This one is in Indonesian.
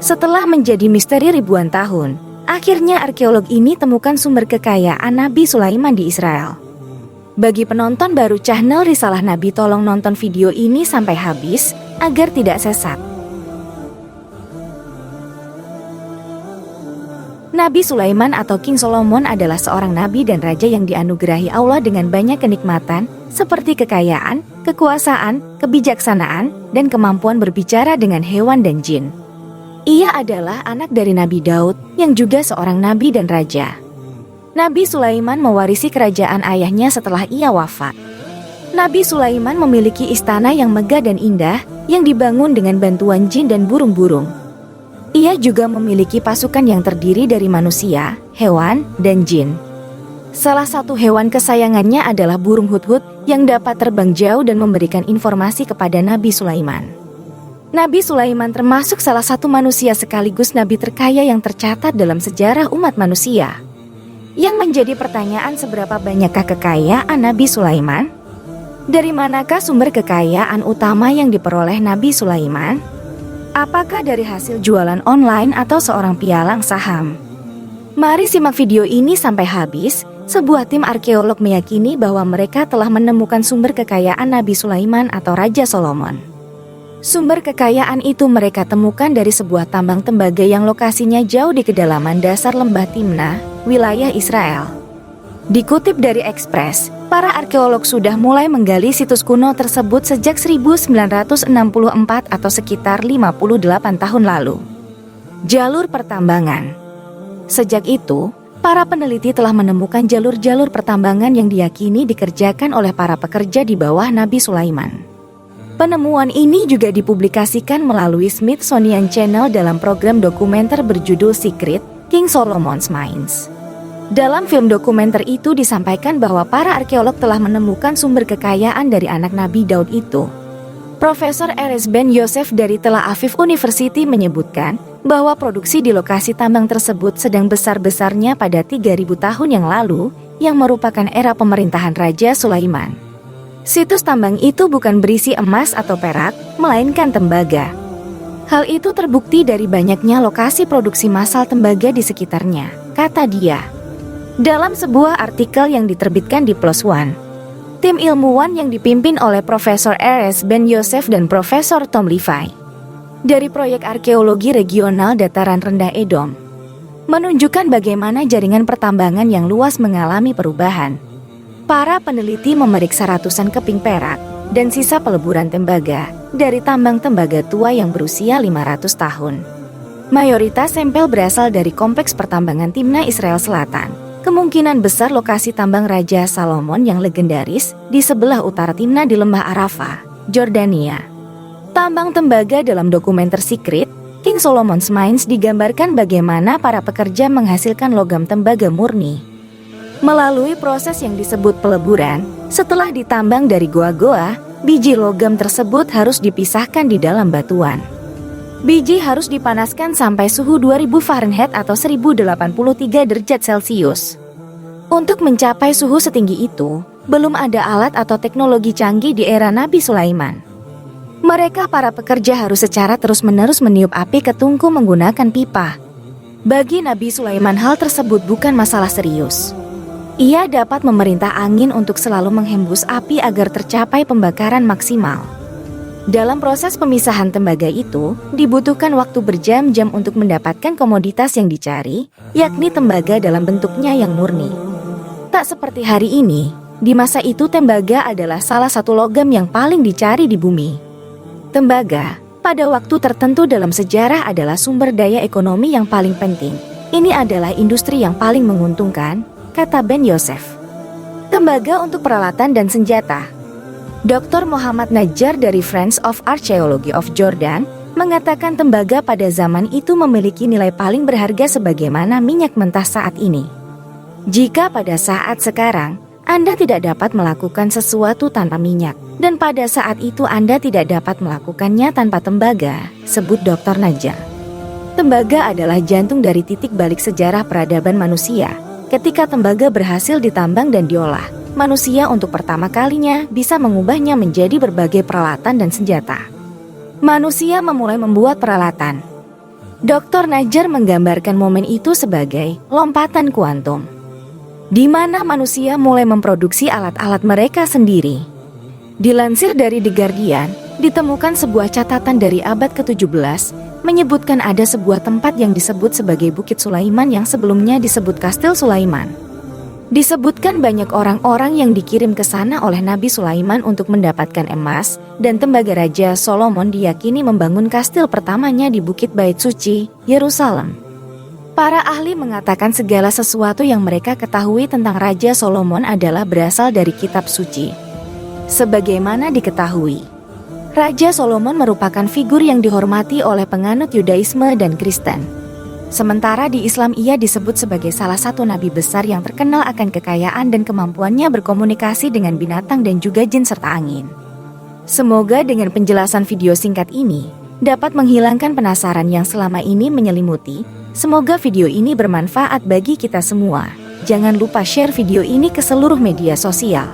Setelah menjadi misteri ribuan tahun, akhirnya arkeolog ini temukan sumber kekayaan Nabi Sulaiman di Israel. Bagi penonton baru channel Risalah Nabi, tolong nonton video ini sampai habis agar tidak sesat. Nabi Sulaiman atau King Solomon adalah seorang nabi dan raja yang dianugerahi Allah dengan banyak kenikmatan seperti kekayaan, kekuasaan, kebijaksanaan, dan kemampuan berbicara dengan hewan dan jin. Ia adalah anak dari Nabi Daud yang juga seorang nabi dan raja. Nabi Sulaiman mewarisi kerajaan ayahnya setelah ia wafat. Nabi Sulaiman memiliki istana yang megah dan indah yang dibangun dengan bantuan jin dan burung-burung. Ia juga memiliki pasukan yang terdiri dari manusia, hewan, dan jin. Salah satu hewan kesayangannya adalah burung hudhud yang dapat terbang jauh dan memberikan informasi kepada Nabi Sulaiman. Nabi Sulaiman termasuk salah satu manusia sekaligus nabi terkaya yang tercatat dalam sejarah umat manusia. Yang menjadi pertanyaan, seberapa banyakkah kekayaan Nabi Sulaiman? Dari manakah sumber kekayaan utama yang diperoleh Nabi Sulaiman? Apakah dari hasil jualan online atau seorang pialang saham? Mari simak video ini sampai habis. Sebuah tim arkeolog meyakini bahwa mereka telah menemukan sumber kekayaan Nabi Sulaiman atau Raja Solomon. Sumber kekayaan itu mereka temukan dari sebuah tambang tembaga yang lokasinya jauh di kedalaman dasar lembah Timnah, wilayah Israel. Dikutip dari Express, para arkeolog sudah mulai menggali situs kuno tersebut sejak 1964 atau sekitar 58 tahun lalu. Jalur pertambangan. Sejak itu, para peneliti telah menemukan jalur-jalur pertambangan yang diyakini dikerjakan oleh para pekerja di bawah Nabi Sulaiman. Penemuan ini juga dipublikasikan melalui Smithsonian Channel dalam program dokumenter berjudul Secret: King Solomon's Mines. Dalam film dokumenter itu disampaikan bahwa para arkeolog telah menemukan sumber kekayaan dari anak Nabi Daud itu. Profesor Erez Ben Yosef dari Tel Aviv University menyebutkan bahwa produksi di lokasi tambang tersebut sedang besar-besarnya pada 3000 tahun yang lalu, yang merupakan era pemerintahan Raja Sulaiman. Situs tambang itu bukan berisi emas atau perak, melainkan tembaga. Hal itu terbukti dari banyaknya lokasi produksi massal tembaga di sekitarnya, kata dia. Dalam sebuah artikel yang diterbitkan di PLOS ONE, tim ilmuwan yang dipimpin oleh Profesor Erez Ben Yosef dan Profesor Tom Levi dari Proyek Arkeologi Regional Dataran Rendah Edom menunjukkan bagaimana jaringan pertambangan yang luas mengalami perubahan. Para peneliti memeriksa ratusan keping perak dan sisa peleburan tembaga dari tambang tembaga tua yang berusia 500 tahun. Mayoritas sampel berasal dari kompleks pertambangan Timnah Israel Selatan. Kemungkinan besar lokasi tambang Raja Salomon yang legendaris di sebelah utara Timnah di lembah Arafah, Jordania. Tambang tembaga dalam dokumenter Secret: King Solomon's Mines digambarkan bagaimana para pekerja menghasilkan logam tembaga murni. Melalui proses yang disebut peleburan, setelah ditambang dari goa-goa, biji logam tersebut harus dipisahkan di dalam batuan. Biji harus dipanaskan sampai suhu 2000 Fahrenheit atau 1083 derajat Celcius. Untuk mencapai suhu setinggi itu, belum ada alat atau teknologi canggih di era Nabi Sulaiman. Mereka para pekerja harus secara terus-menerus meniup api ke tungku menggunakan pipa. Bagi Nabi Sulaiman hal tersebut bukan masalah serius. Ia dapat memerintah angin untuk selalu menghembus api agar tercapai pembakaran maksimal. Dalam proses pemisahan tembaga itu, dibutuhkan waktu berjam-jam untuk mendapatkan komoditas yang dicari, yakni tembaga dalam bentuknya yang murni. Tak seperti hari ini, di masa itu tembaga adalah salah satu logam yang paling dicari di bumi. Tembaga, pada waktu tertentu dalam sejarah adalah sumber daya ekonomi yang paling penting. Ini adalah industri yang paling menguntungkan, kata Ben Yosef. Tembaga untuk peralatan dan senjata. Dr. Muhammad Najjar dari Friends of Archaeology of Jordan mengatakan tembaga pada zaman itu memiliki nilai paling berharga sebagaimana minyak mentah saat ini. Jika pada saat sekarang Anda tidak dapat melakukan sesuatu tanpa minyak, dan pada saat itu Anda tidak dapat melakukannya tanpa tembaga, sebut Dr. Najjar. Tembaga adalah jantung dari titik balik sejarah peradaban manusia. Ketika tembaga berhasil ditambang dan diolah, manusia untuk pertama kalinya bisa mengubahnya menjadi berbagai peralatan dan senjata. Manusia memulai membuat peralatan. Dr. Najjar menggambarkan momen itu sebagai lompatan kuantum, di mana manusia mulai memproduksi alat-alat mereka sendiri. Dilansir dari The Guardian, ditemukan sebuah catatan dari abad ke-17 menyebutkan ada sebuah tempat yang disebut sebagai Bukit Sulaiman yang sebelumnya disebut Kastil Sulaiman. Disebutkan banyak orang-orang yang dikirim ke sana oleh Nabi Sulaiman untuk mendapatkan emas, dan tembaga Raja Solomon diyakini membangun kastil pertamanya di Bukit Bait Suci, Yerusalem. Para ahli mengatakan segala sesuatu yang mereka ketahui tentang Raja Solomon adalah berasal dari kitab suci. Sebagaimana diketahui, Raja Solomon merupakan figur yang dihormati oleh penganut Yudaisme dan Kristen. Sementara di Islam ia disebut sebagai salah satu nabi besar yang terkenal akan kekayaan dan kemampuannya berkomunikasi dengan binatang dan juga jin serta angin. Semoga dengan penjelasan video singkat ini dapat menghilangkan penasaran yang selama ini menyelimuti. Semoga video ini bermanfaat bagi kita semua. Jangan lupa share video ini ke seluruh media sosial.